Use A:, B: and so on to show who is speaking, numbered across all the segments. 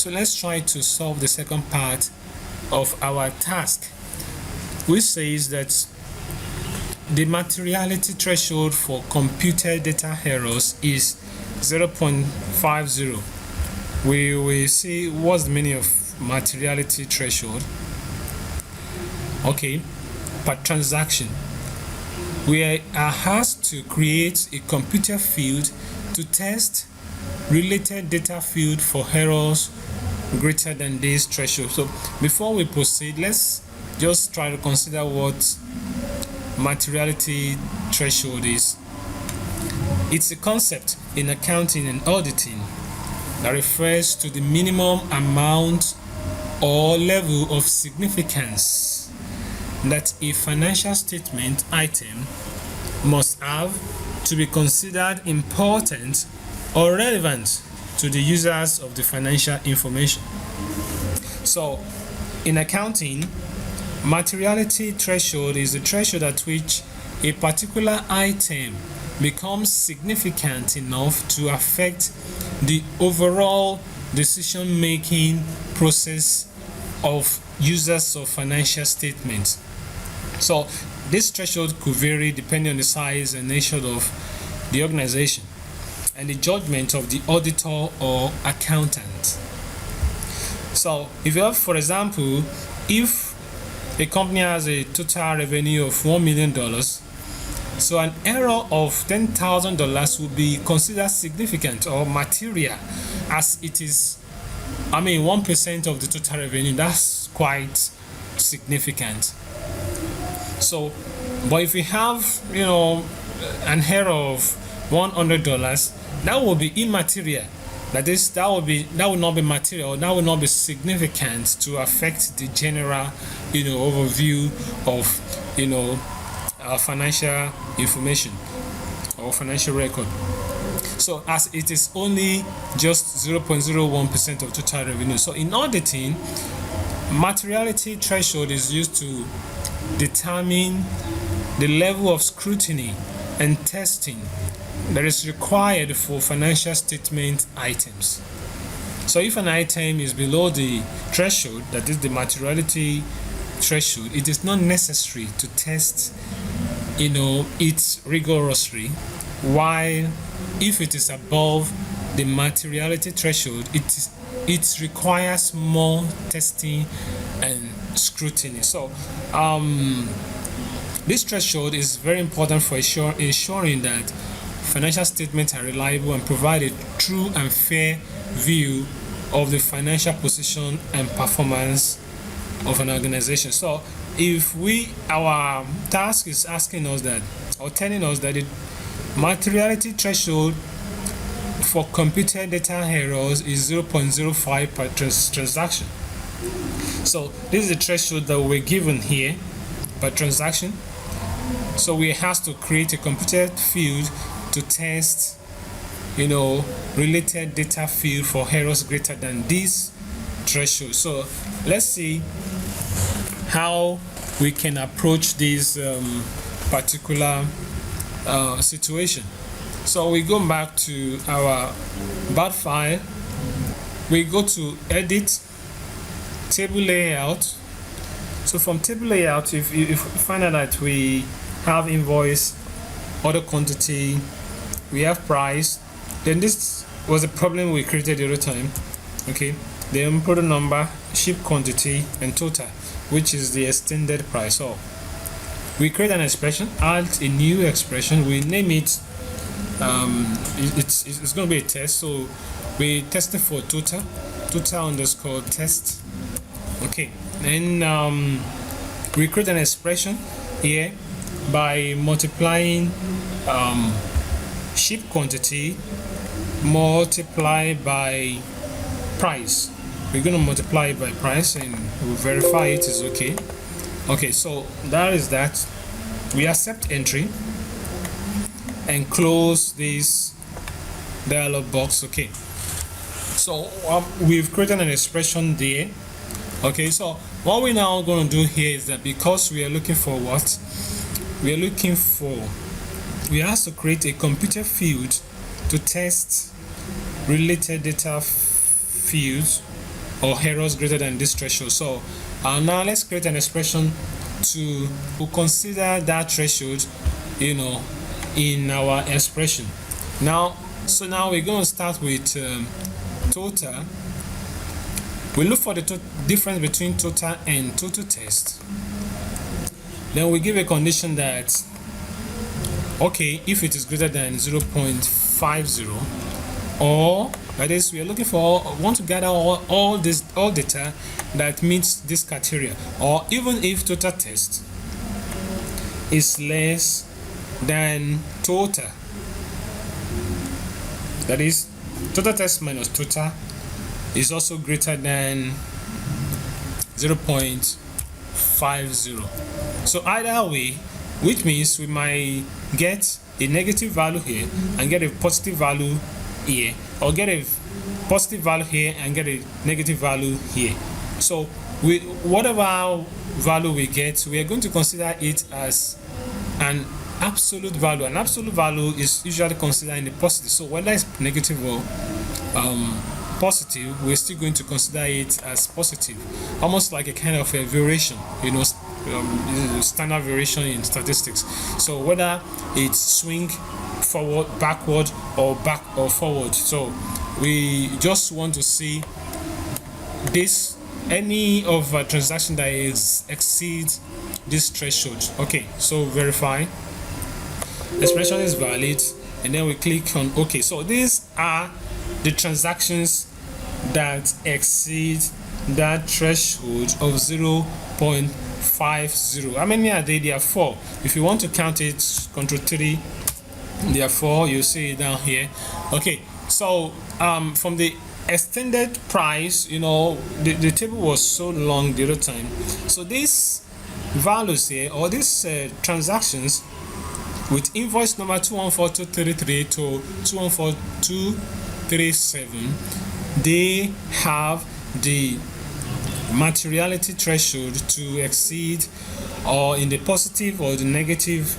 A: So let's try to solve the second part of our task, which says that the materiality threshold for computed data errors is 0.50. We will see what's the meaning of materiality threshold. Okay, per transaction, we are asked to create a computer field to test related data field for errors greater than this threshold. So before we proceed, let's just try to consider what materiality threshold is. It's a concept in accounting and auditing that refers to the minimum amount or level of significance that a financial statement item must have to be considered important or relevant to the users of the financial information. So in accounting, materiality threshold is the threshold at which a particular item becomes significant enough to affect the overall decision-making process of users of financial statements. So this threshold could vary depending on the size and nature of the organization and the judgment of the auditor or accountant. So if you have, for example, if a company has a total revenue of $1 million, so an error of $10,000 will be considered significant or material, as it is 1% of the total revenue. That's quite significant. So but if we have an error of $100, that will be immaterial. That will not be material, that will not be significant to affect the general overview of our financial information or financial record. So as it is only just 0.01% of total revenue. So in auditing, materiality threshold is used to determine the level of scrutiny and testing that is required for financial statement items. So if an item is below the threshold, that is the materiality threshold, it is not necessary to test it rigorously, while if it is above the materiality threshold, it requires more testing and scrutiny. So this threshold is very important for ensuring that financial statements are reliable and provide a true and fair view of the financial position and performance of an organization. So if our task is asking us that, or telling us that the materiality threshold for computed data errors is 0.05 per transaction. So this is the threshold that we're given here per transaction. So we have to create a computed field to test related data field for errors greater than this threshold. So let's see how we can approach this particular situation. So we go back to our BAT file, we go to edit, table layout. So from table layout, if you find out that we have invoice, order quantity, we have price, then this was a problem we created the other time. Okay, then product number, ship quantity, and total, which is the extended price. So we create an expression, add a new expression, we name it, it's going to be a test. So we test it for total underscore test. Okay, then we create an expression here by multiplying ship quantity multiplied by price. We're going to multiply it by price and we'll verify it is okay. Okay, so that is that. We accept entry and close this dialog box. Okay, so we've created an expression there. Okay, so what we're now going to do here is that because we are looking for what? We have to create a computer field to test related data fields or errors greater than this threshold. So now let's create an expression to consider that threshold, in our expression. Now we're going to start with total. We look for the difference between total and total test. Then we give a condition that, okay, if it is greater than 0.50, or that is, we are looking for, want to gather all data that meets this criteria, or even if total test is less than total, that is, total test minus total is also greater than 0.50. So either way, which means we might get a negative value here and get a positive value here, or get a positive value here and get a negative value here. So whatever value we get, we are going to consider it as an absolute value. An absolute value is usually considered in the positive. So whether it's negative or positive, we're still going to consider it as positive, almost like a kind of a variation, standard variation in statistics. So whether it's swing forward, backward, or back or forward. So we just want to see this, any of a transaction that exceeds this threshold. Okay, so verify expression is valid, and then we click on OK. So these are the transactions that exceed that threshold of 0.50. How many are they? There are 4. If you want to count it, Ctrl 3, there are 4. You see it down here. Okay, so from the extended price, the table was so long the other time. So these values here, or these transactions with invoice number 214233 to 214237, they have the materiality threshold to exceed, or in the positive or the negative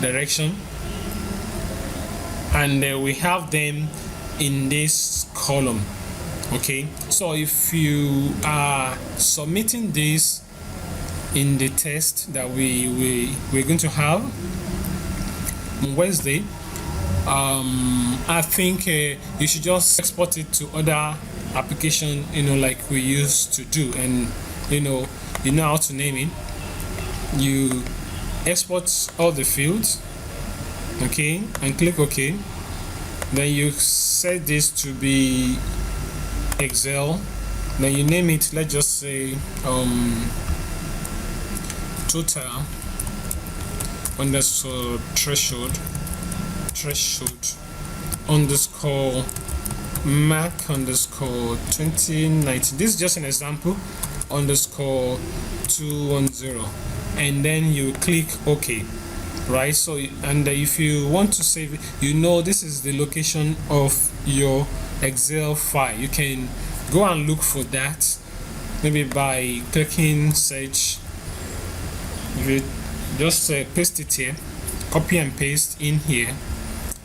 A: direction, and we have them in this column. Okay, so if you are submitting this in the test that we're going to have on Wednesday, I think you should just export it to other application, like we used to do, and you know how to name it. You export all the fields, okay, and click OK. Then you set this to be Excel. Then you name it, let's just say total underscore threshold underscore mark underscore 2019. This is just an example, underscore 210, and then you click OK, right? So, and if you want to save it, this is the location of your Excel file. You can go and look for that, maybe by clicking search. If you just paste it here, copy and paste in here,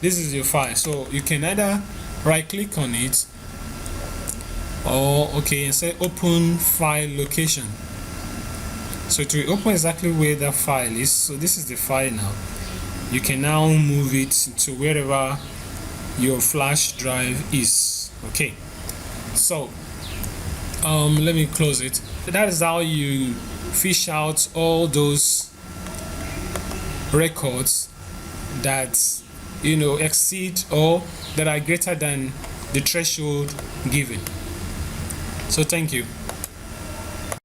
A: this is your file. So you can either right click on it, or and say open file location. So it will open exactly where that file is. So this is the file now. You can now move it to wherever your flash drive is. Okay, so let me close it. That is how you fish out all those records that exceed or that are greater than the threshold given. So thank you.